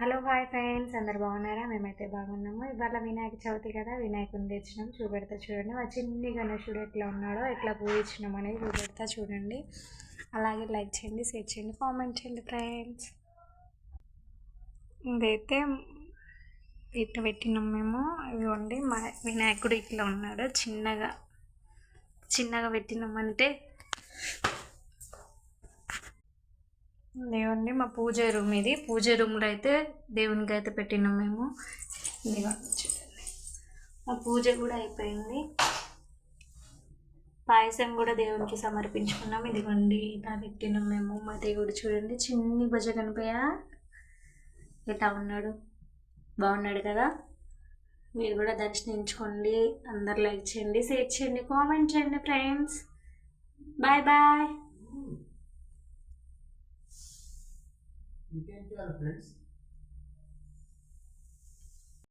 Hello hi friends, అందరు బాగున్నారా? మేమైతే బాగున్నాము. ఇవాళ వినాయక చవితి కదా, వినాయకుని తెచ్చినాం. చూపెడతా చూడండి. మా చిన్ని గణేశుడు ఎట్లా ఉన్నాడో, ఎట్లా పూజించినాం అనేది చూపెడతా చూడండి. అలాగే లైక్ చేయండి, షేర్ చేయండి, కామెంట్ చేయండి ఫ్రెండ్స్. ఇదైతే ఇట్లా పెట్టినాం మేము. ఇదిగోండి మా వినాయకుడు ఇట్లా ఉన్నాడు. చిన్నగా చిన్నగా పెట్టినామంటే ఇదిగోండి మా పూజ రూమ్. ఇది పూజ రూమ్లో అయితే దేవునికి అయితే పెట్టినాం మేము. ఇదిగోండి చూడండి, మా పూజ కూడా అయిపోయింది. పాయసం కూడా దేవునికి సమర్పించుకున్నాం. ఇదిగోండి ఇలా పెట్టినాం మేము. మా దేవుడు చూడండి, చిన్ని భజ కనిపోయా ఇట్లా ఉన్నాడు. బాగున్నాడు కదా. మీరు కూడా దర్శించుకోండి. అందరు లైక్ చేయండి, షేర్ చేయండి, కామెంట్ చేయండి ఫ్రెండ్స్. Bye bye. ఇంకేం చేయాలి ఫ్రెండ్స్?